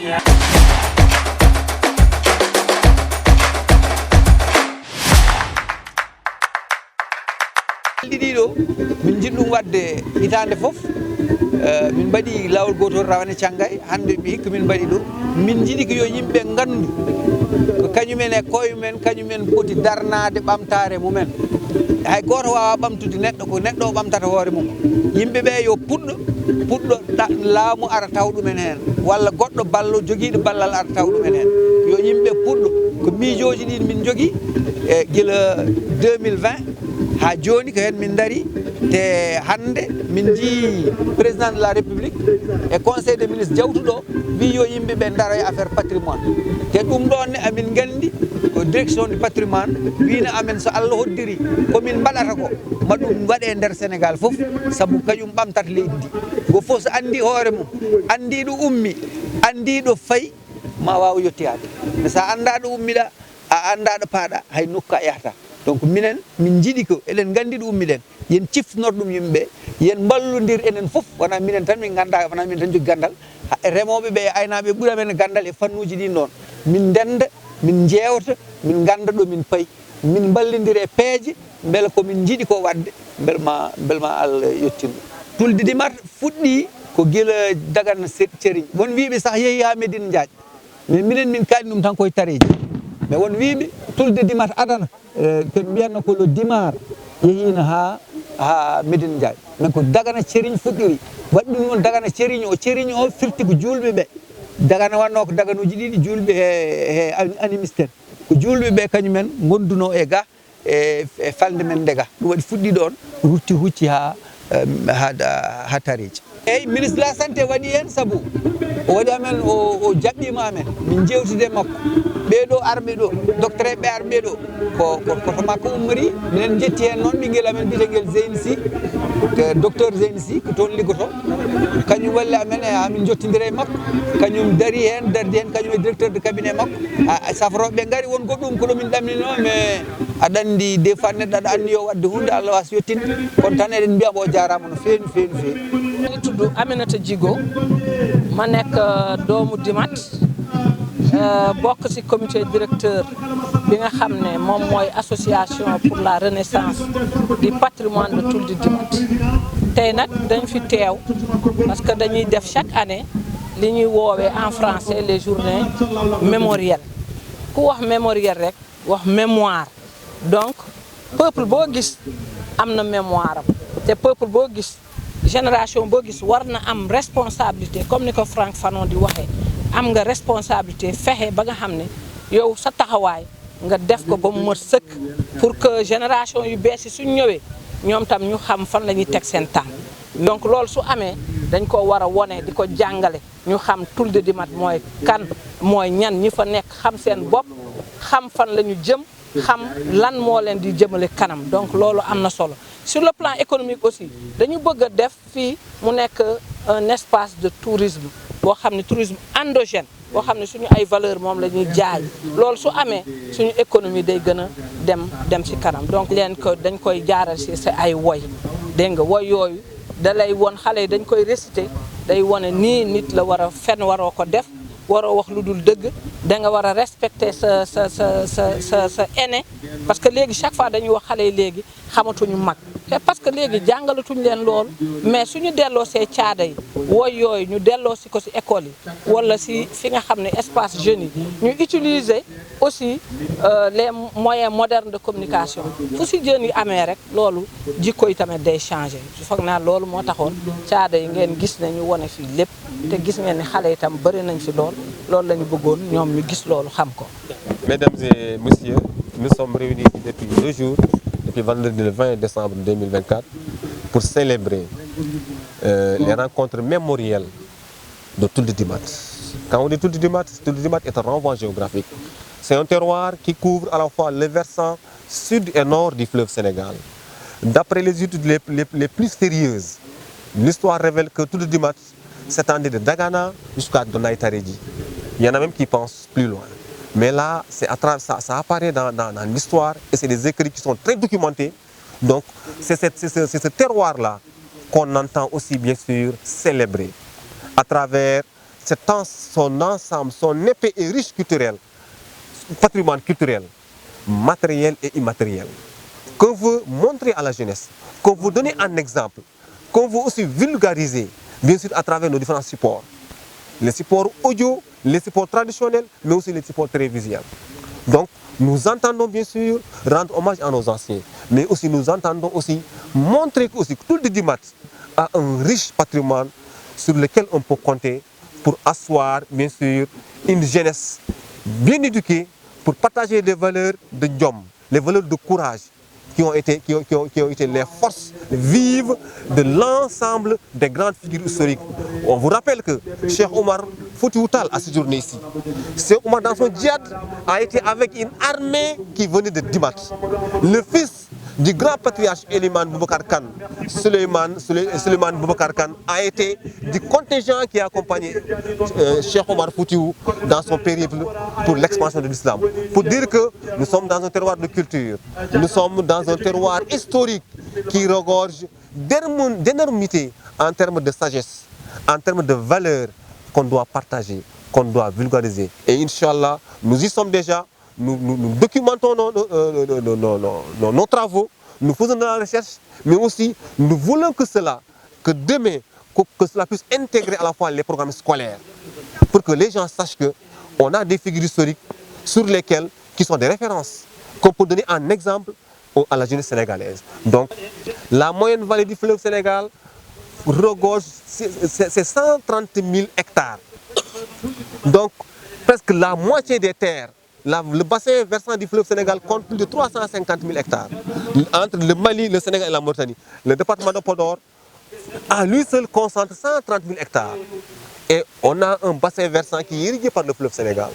ɗiɗo min jiɗi ɗum wadde hitande foof min mbaɗi lawol gotol rawane Thiangay hande mi hikka min mbaɗi ɗum min jiiɗi ko yo yimɓe gandu ko kañumen e koyemumen kañumen poti darnade ɓamtare mumen hay goto wawa ɓamtude neɗɗo ko neɗɗo o ɓamtata hoore mum yimɓeɓe yo puɗɗo laamu ara taw ɗumen hen walla goɗɗo ballo joguiɗo ballal ara taw ɗumen hen yo yimɓe puɗɗo ko miijoji ɗin min jogui e guila 2020 ha joni ko hen min dari te hande min jii président de la république et conseil des ministres jawtuɗo wi yo yimɓeɓe daaro e affaire patrimoine te ɗum ɗon ne amin gandi ko direction du patrimoine wino amen so Allah hoddiri komin mbaɗata ko ma ɗum waɗe nder Sénégal foof saabu kañum ɓamtata leydi ndi go fof so andi hoore mum andi ɗo ummi andi ɗo fayi ma waw yettiyade mais sa anda ɗo ummiɗa a anda ɗo paaɗa hay nokka yahata donc minen min jiiɗi ko eɗen gandi ɗo ummiɗen yen ciftanor ɗum yimɓeɓe yen ballodir enen foof wona minen tan min ganda wona min tan jogui gandal remoɓe ɓe e aynaɓe ɓuura men gandal e fannuji ɗin ɗon min ndenda min jewta min ganda ɗo min payi min ballodir e peeje beele komin jiiɗi ko wadde belma Allah yettinɗo tulde Dimat fuɗɗi ko guila Dagana Serigne won wiiɓe sah yeehi ha Médine Ndiaye mais minen min kaali ɗum tan koye tareji mais won wiiɓe tulde Dimat adana ko mbiyatno ko le Dimar yehino ha Médine Ndiaye mais ko Dagana Serigne fuɗɗiri waɗi ɗum noon Dagana Serigne o firti ko julɓe ɓe Dagana wanno ko daganuji ɗiɗi julɓe e animiste ko julɓe ɓe kañumen gonduno e ga e falde men ndega ɗum waɗi fuɗɗi ɗon hucci ha tareji eyyi ministre de la santé waɗi hen saabu o waɗi amen o jaɓɓima amen min jewtide makko ɓeɗo arɓe ɗo docteur ɓe arɓe ɗo koto makko ummori minen jetti hen noon ɓinguel amen biyeteguel Zeyni Sy docteur Zeyni ko toon liggoto kañum walli amen amin jottidira e makko kañum dardi hen kañum e directeur de cabinet makko safroɓe ngari won goɗɗum ko ɗomin ɗamnino mais aɗa andi des fois neɗɗo aɗa anndi yo wadde hunde Allah wasa yettinde kono tan eɗen mbiyamo o jarama no feewi no feewi no feewi. ngi tudd Aminata Djigo ma nekk doomu Dimat bokk ci comité directeur bi nga xam ne moom mooy association pour la renaissance du patrimoine de Tuldu Dimat tey nag dañ fi teew parce que dañuy def chaque année li ñuy woowee en français les journées mémorielles ku wax mémoriel rek wax mémoire donc peuple boo gis am na mémoire am te peuple boo gis génération boo gis war na am responsabilité comme ni ko Franck Fanon di waxee am nga responsabilité fexe ba nga xam ne yow sa taxawaay nga def ko ba mu mat sëkk pour que génération yu bees yi suñ ñëwee ñoom tam ñu xam fan la ñuy teg seen tànk donc loolu su amee dañ ko war a wone di ko jàngale ñu xam Tuldu Dimat mooy kan mooy ñan ñi fa nekk xam seen bopp xam fan la ñu jëm xam lan moo leen di jëmale kanam donc loolu am na solo sur le plan économique aussi dañu bëgg a def fii mu nekk un espace de tourisme boo xam ne tourisme endogène boo xam ne suñu ay valeur moom la ñuy jaay loolu su amee suñu économie day gën a dem ci kanam donc leen ko dañ koy jaaral ci sa ay woy dégg nga woy yooyu da lay won xale yi dañ koy réciter day wone nii nit la war a fenn waroo ko def waroo wax lu dul dëgg da nga war a respecter sa aîné parce que léegi chaque fois dañuy wax xale yi léegi xamatuñu mag te parce que léegi jàngalatuñ leen loolu mais suñu delloo see caada yi woy yooyu ñu delloo si ko si école yi wala si fi nga xam ne espace jeunes yi ñu utiliser aussi les moyens modernes de communication fu si jeunes yi amee rek loolu jikko yi tamit day changer foog naa loolu moo taxoon caada yi ngeen gis ne ñu wone fii lépp te gis ngeen ne xale yi tam bëri nañ fi loolu la ñu bëggoon ñoom ñu gis loolu xam ko. Mesdames et messieurs, nous sommes réunis depuis 2 jours, depuis vendredi le 20 décembre 2024, pour célébrer les rencontres mémorielles de Tuldu Dimat. Quand on dit Tuldu Dimat est un renvoi géographique. C'est un terroir qui couvre à la fois le versant sud et nord du fleuve Sénégal. D'après les études les plus sérieuses, l'histoire révèle que Tuldu Dimat s'étendait de Dagana jusqu'à Donaïtaredji. Il y en a même qui pensent plus loin. Mais là, ça apparaît dans l'histoire et c'est des écrits qui sont très documentés. Donc, c'est ce terroir-là qu'on entend aussi bien sûr célébrer à travers son ensemble, son épais et riche patrimoine culturel, matériel et immatériel, qu'on veut montrer à la jeunesse, qu'on veut donner un exemple, qu'on veut aussi vulgariser, bien sûr à travers nos différents supports. Les supports audio, les supports traditionnels, mais aussi les supports télévisuels. Donc, nous entendons bien sûr rendre hommage à nos anciens, mais aussi nous entendons aussi montrer que Tuldu Dimat a un riche patrimoine sur lequel on peut compter pour asseoir bien sûr une jeunesse bien éduquée pour partager des valeurs de Ndiom, les valeurs de courage qui ont été les forces vives de l'ensemble des grandes figures historiques. On vous rappelle que Cheikh Omar Foutiyou Tall a séjourné ici. Cheikh Omar dans son djihad a été avec une armée qui venait de Dimat. Le fils du grand patriarche Eliman Boubacar Kane, Suleiman Boubacar Kane, a été du contingent qui a accompagné Cheikh Omar Foutiyou dans son périple pour l'expansion de l'islam. Pour dire que nous sommes dans un terroir de culture, nous sommes dans un terroir historique qui regorge d'énormité en termes de sagesse, en termes de valeurs qu'on doit partager, qu'on doit vulgariser. Et Inch'Allah, nous y sommes déjà. Nous documentons nos travaux, nous faisons de la recherche, mais aussi nous voulons que demain, que cela puisse intégrer à la fois les programmes scolaires, pour que les gens sachent qu'on a des figures historiques sur lesquelles, qui sont des références, qu'on peut donner un exemple à la jeunesse sénégalaise. Donc, la moyenne vallée du fleuve Sénégal regorge, c'est 130 000 hectares. Donc, presque la moitié des terres. Le bassin versant du fleuve Sénégal compte plus de 350 000 hectares. Entre le Mali, le Sénégal et la Mauritanie. Le département de Podor, à lui seul, concentre 130 000 hectares. Et on a un bassin versant qui est irrigué par le fleuve Sénégal.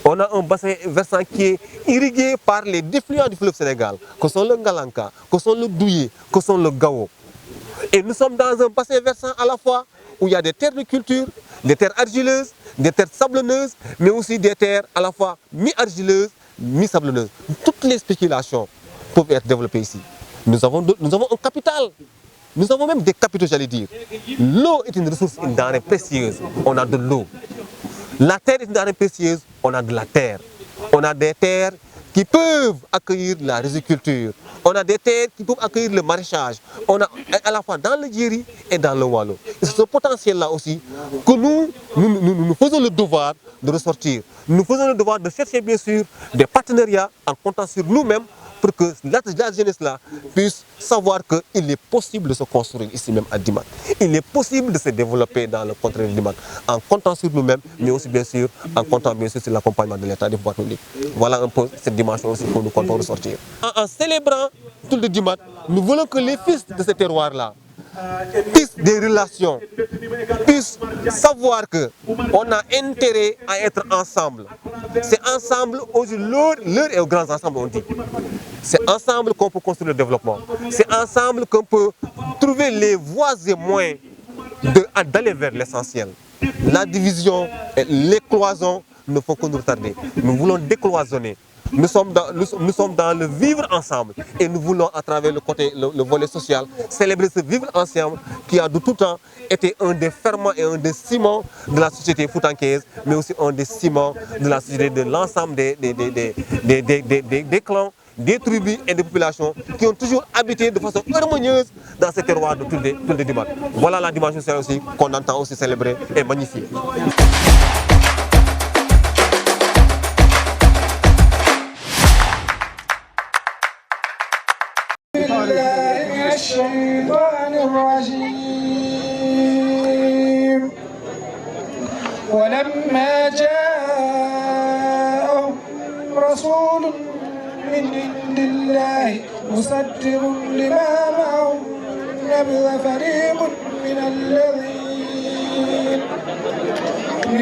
On a un bassin versant qui est irrigué par les défluents du fleuve Sénégal, que sont le Ngalanka, que sont le Douye, que sont le Gao. Et nous sommes dans un bassin versant à la fois où il y a des terres de culture, des terres argileuses, des terres sablonneuses, mais aussi des terres à la fois mi-argileuses, mi-sablonneuses. Toutes les spéculations peuvent être développées ici. Nous avons un capital. Nous avons même des capitaux, j'allais dire. L'eau est une ressource, une denrée précieuse. On a de l'eau. La terre est une denrée précieuse. On a de la terre. On a des terres qui peuvent accueillir la riziculture. On a des terres qui peuvent accueillir le maraîchage. On a à la fois dans le Djeri et dans le Walo. C'est ce potentiel-là aussi que nous faisons le devoir de ressortir. Nous faisons le devoir de chercher bien sûr des partenariats en comptant sur nous-mêmes pour que la jeunesse-là puisse savoir qu'il est possible de se construire ici même à Dimat. Il est possible de se développer dans le contrée de Dimat en comptant sur nous-mêmes, mais aussi bien sûr en comptant bien sûr sur l'accompagnement de l'État des pouvoirs publics. Voilà un peu cette dimension aussi que nous comptons ressortir. En célébrant tout le Dimat, nous voulons que les fils de ce terroir-là puissent des relations, puissent savoir qu'on a intérêt à être ensemble. C'est ensemble, aujourd'hui, l'heure est aux grands ensembles, on dit. C'est ensemble qu'on peut construire le développement. C'est ensemble qu'on peut trouver les voies et moyens d'aller vers l'essentiel. La division et les cloisons ne font que nous retarder. Nous voulons décloisonner. Nous sommes dans le vivre ensemble et nous voulons à travers le volet social célébrer ce vivre ensemble qui a de tout temps été un des ferments et un des ciments de la société foutankaise, mais aussi un des ciments de la société de l'ensemble des clans, des tribus et des populations qui ont toujours habité de façon harmonieuse dans ce terroir de tout le Dimat. Voilà la dimension sociale aussi qu'on entend aussi célébrer et magnifier. الشيطان الرجيم ولما جاءهم رسول من عند الله مصدق لما معهم نبذ فريق من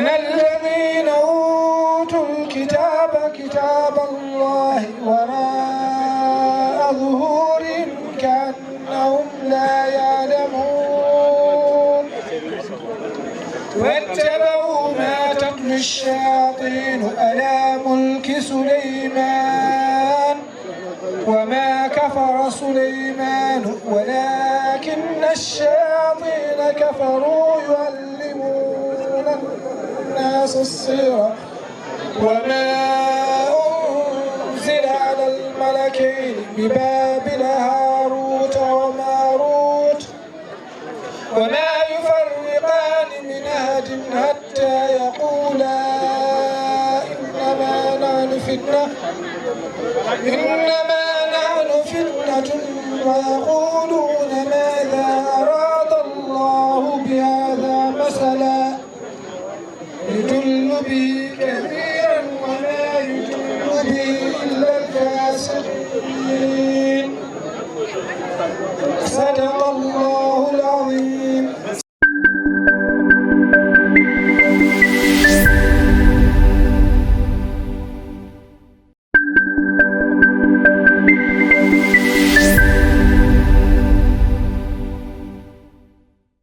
الذين أوتوا الكتاب كتاب الله وراء ظهورهم كأنهم لا يعلمون واتبعوا ما تتلو الشياطين على ملك سليمان وما كفر سليمان ولكن الشياطين كفروا يعلمون الناس السحر وما أنزل على الملكين ببابل هاروت وماروت وما يفرقان من أحد حتى يقولا إنما نحن فتنة ويقولون ماذا أراد الله بهذا مثلا يضل به كثيرا